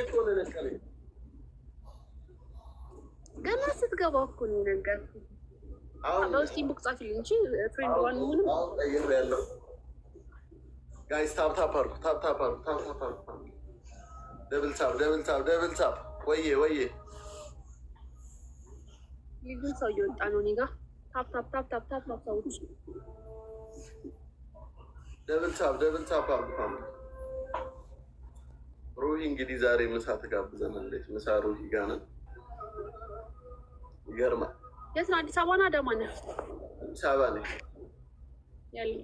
እኮ ነው የነገረኝ። ገና ስትገባ እኮ ነው የነገርኩህ። በውስጥ ኢንቦክስ ጻፊልኝ እንጂ ፍሬንድ ዋን ምንም ያለው ጋይስ ታፕ አድርጉ። ደብል ታፕ ወዬ ልጁን ሰው እየወጣ ነው። እኔ ጋር ታፕ ሰዎች ደብል ታፕ አድርጉ። ሩሂ እንግዲህ ዛሬ ምሳ ተጋብዘናለች። ምሳ ሩሂ ጋር ነን። ይገርማል። የት ነው? አዲስ አበባ ነው አዳማ ነው? አዲስ አበባ ነኝ ያለው።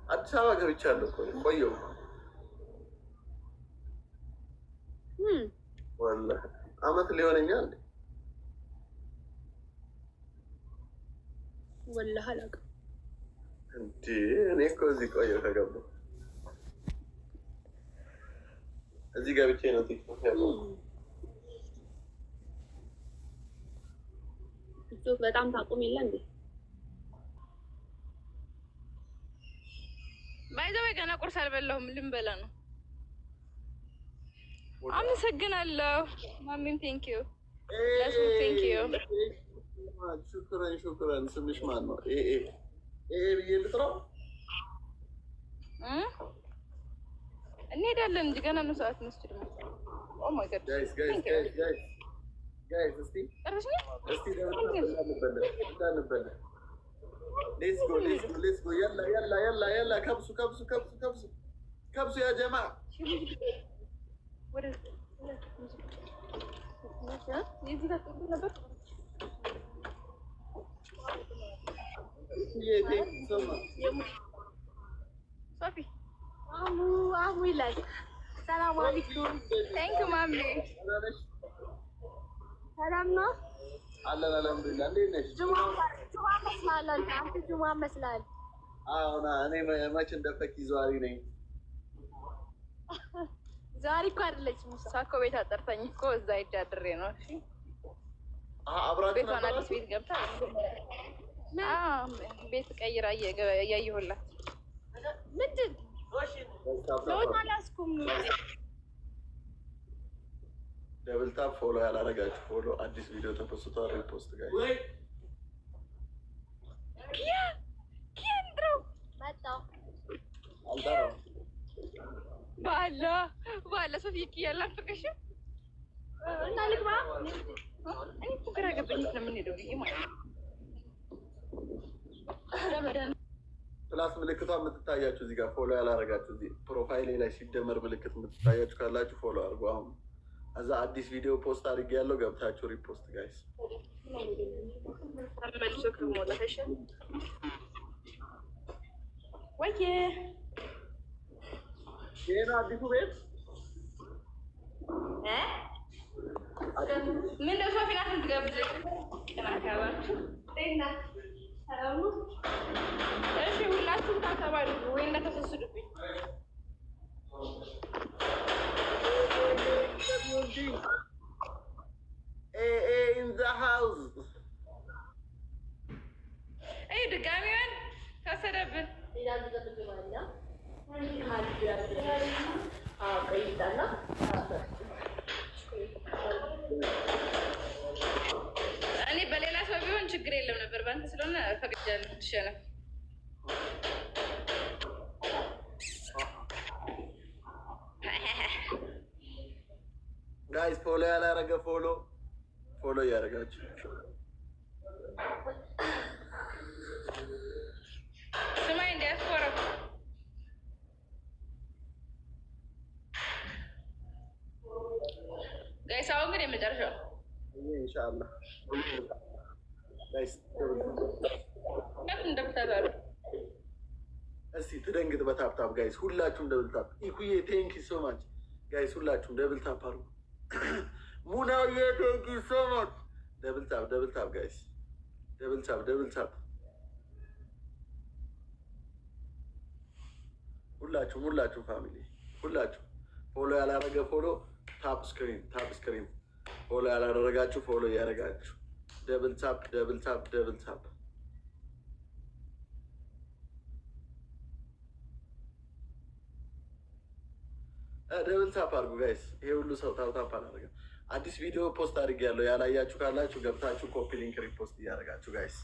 አዲስ አበባ ገብቻለሁ እኮ ቆየሁ። ወላሂ አመት ሊሆነኛል። ወላሂ አላውቅም እንዴ እኔ እኮ እዚህ ቆየሁ ከገባሁ እዚህ ገብቼ ነው ቲክቶክ ያለው። ቲክቶክ በጣም ታቁም የለ እንዴ? ባይዘው ገና ቁርስ አልበላሁም። ልንበላ ነው። አመሰግናለሁ ማሚም ቴንክ ዩ ለሱ ቴንክ ዩ ሹክረን። ስምሽ ማን ነው? ብዬ ልጥራው? እንሄዳለን እንጂ ገና ነው ሰዓት መስጂድ ነው። ኦ ማይ ጋድ ጋይስ እስቲ እንዳንበላ ሌትስ ጎ ያላ ከብሱ ያ ጀማ ሶፊ አሙ ይላል። ሰላም አለይኩም። ቴንክ ዩ ማሚ። ሰላም ነው አለን አልሐምዱሊላህ። እንዴት ነሽ? ጁማ መስላለህ አንተ። ጁማ መስላል። አሁን እኔ መች እንደፈኪ ዘዋሪ ነኝ። ዛሬ እኮ አይደለችም። እሷ እኮ ቤት አጠርታኝ እኮ እዛ ሂጅ አድሬ ነው። እሺ አብራችሁ ቤቷን አዲስ ቤት ገብታ ቤት ቀይራ እያየሁላት ምንድን ለውጥ አላስኩም። ደብል ታፕ ፎሎ ያላረጋችሁ ፎሎ። አዲስ ቪዲዮ ተፖስቷል። ሪፖስት ጋር ኪንድሮ መጣሁ አልጠራም። ባለ ሶፊ ኪያ አላፈቀሽም እና ልግባ። እኔ እኮ ግራ ገባኝ። ስለምንሄደው ብዬ ማለት ነው። ፕላስ ምልክቷ የምትታያችሁ እዚህ ጋር ፎሎ ያላረጋችሁ እዚህ ፕሮፋይሌ ላይ ሲደመር ምልክት የምትታያችሁ ካላችሁ ፎሎ አድርጉ። አሁን እዛ አዲስ ቪዲዮ ፖስት አድርጌ ያለው ገብታችሁ ሪፖስት ጋይስ። ተመልሶ ከሞላሽ ወይዬ ይሄ ነው አዲሱ ቤት። ምን ነው ሶፊ ናት የምትጋብዘኝ? ቀናካባችሁ ጤና ሰላም ነው? እሺ ሁላችሁም ታተባሉ ወይ እንዳትወስዱብኝ። in the house ድጋሚውን ታሰረብን። እኔ በሌላ ሰው ቢሆን ችግር የለም ነበር። በአንተ ስለሆነ ፈቅጃለሁ። ትሸነፍ ጋይስ። ፎሎ ያላረገ ፎሎ እያደረጋችሁ ስማይ እንዲያስኮረው ጋይስ። አሁን ግን የመጨረሻው ኢንሻአላህ ጋይስ እንደምታዛሩ እስቲ ትደንግጥ በታፕታፕ ጋይስ። ሁላችሁም ደብል ታፕ። ኢኩዬ ቴንክ ዩ ሶ ማች ጋይስ። ሁላችሁም ደብል ታፕ አድርጉ። ሙናዬ ቴንክ ዩ ሶ ማች። ደብል ታፕ ጋይስ። ደብል ታፕ ሁላችሁም ፋሚሊ ሁላችሁ። ፎሎ ያላረገ ፎሎ ታፕ ስክሪን ፎሎ ያላደረጋችሁ ፎሎ እያደረጋችሁ ደብል ታፕ ደብል ታፕ አድርጉ ጋይስ። ይሄ ሁሉ ሰው ታፕ አላደረገም። አዲስ ቪዲዮ ፖስት አድርጌያለሁ። ያላያችሁ ካላችሁ ገብታችሁ ኮፒ ሊንክ ሪፖስት እያደረጋችሁ ጋይስ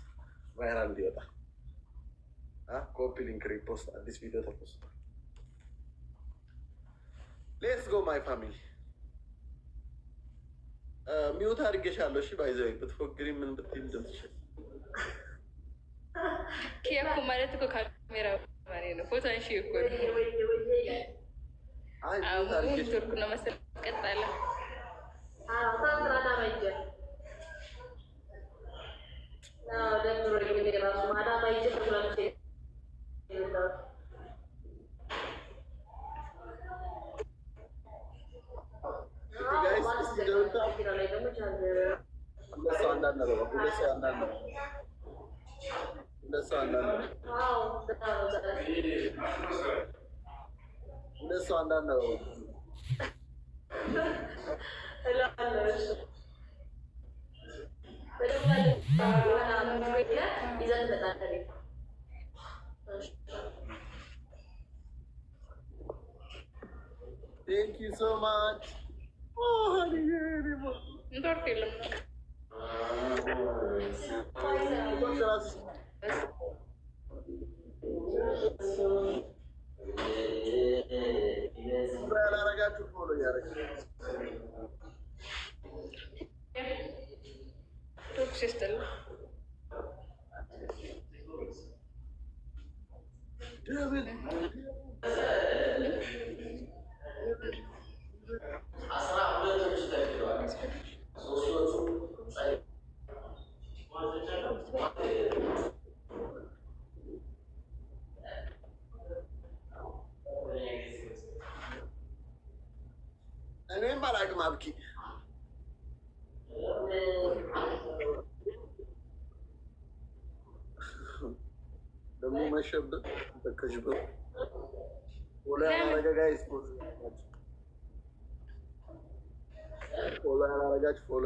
ቫይራል እንዲወጣ ኮፒ ሊንክ ሪፖስት። አዲስ ቪዲዮ ተፖስቷል። ሌትስ ጎ ማይ ፋሚሊ። ሚውት አድርጌሻለሁ። እሺ ባይዘው ብትፎግሪ ምን ብትይ እንደምትችል ኪያኩ ማለት እኮ ካሜራ ማለት ነው። ፎቶ አንሺ እኮ ቱርክ ነው መሰል ቀጣለ እንደሱ አንዳንድ ነው። Thank you so much. ያላረጋችሁ ፎሎ ያረጋችሁ ቱርክ ሲስተም ደብል እኔም አላውቅም። አብኪ ደግሞ መሸበት በከሽበት ፎሎ ያላረገ ጋይስ ፎሎ ያላረጋችሁ ፎሎ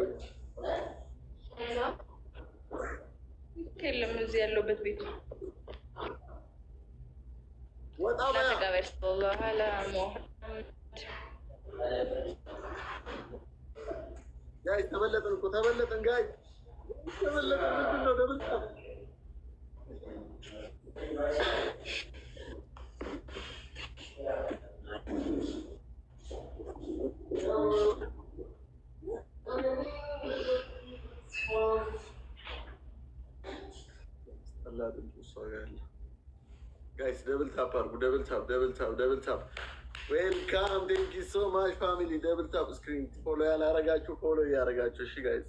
የለም። እዚህ ያለሁበት ቤት ወጣ ተቀበል ላ ሙሐመድ ጋይስ ተበለጠን እኮ ተበለጠን። ጋይስ ተበለጠን። ምንድን ነው ደብል ታፕ? ጋይስ ደብል ታፕ አድርጉ። ደብል ታፕ ደብል ታፕ ደብል ታፕ። ዌልካም ቴንክ ዩ ሶ ማች ፋሚሊ። ደብል ታፕ ስክሪን። ፎሎ ያላረጋችሁ ፎሎ እያረጋችሁ። እሺ ጋይስ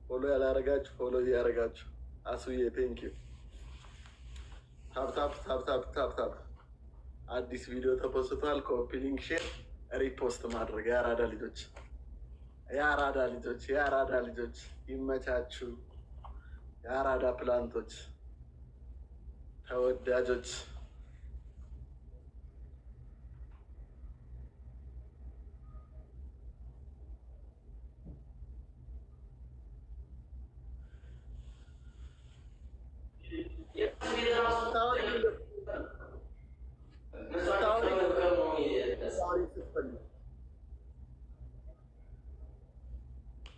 ፎሎ ያላረጋችሁ ፎሎ እያረጋችሁ። አሱዬ ቴንክ ዩ። ታፕ ታፕ ታፕ ታፕ ታፕ ታፕ። አዲስ ቪዲዮ ተፖስቷል። ኮፒ ሊንክ፣ ሼር፣ ሪፖስት ማድረግ። የአራዳ ልጆች የአራዳ ልጆች የአራዳ ልጆች ይመቻችሁ። የአራዳ ፕላንቶች ተወዳጆች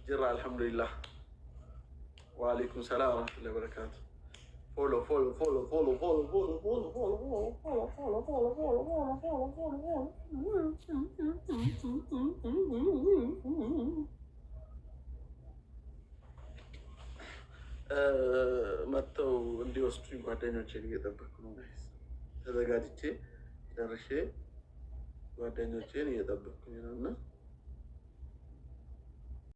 ጅራ አልሐምዱሊላህ። ወአለይኩም ሰላም ወረህመቱላሂ ወበረካቱ። ፎሎ ፎሎ ፎሎ ፎሎ ፎሎ ፎሎ ፎሎ ፎሎ ፎሎ ፎሎ ፎሎ መጥተው እንዲወስዱኝ ጓደኞቼን እየጠበቅኩ ነው። ተዘጋጅቼ ደርሼ ጓደኞቼን እየጠበቅኩኝ ነው እና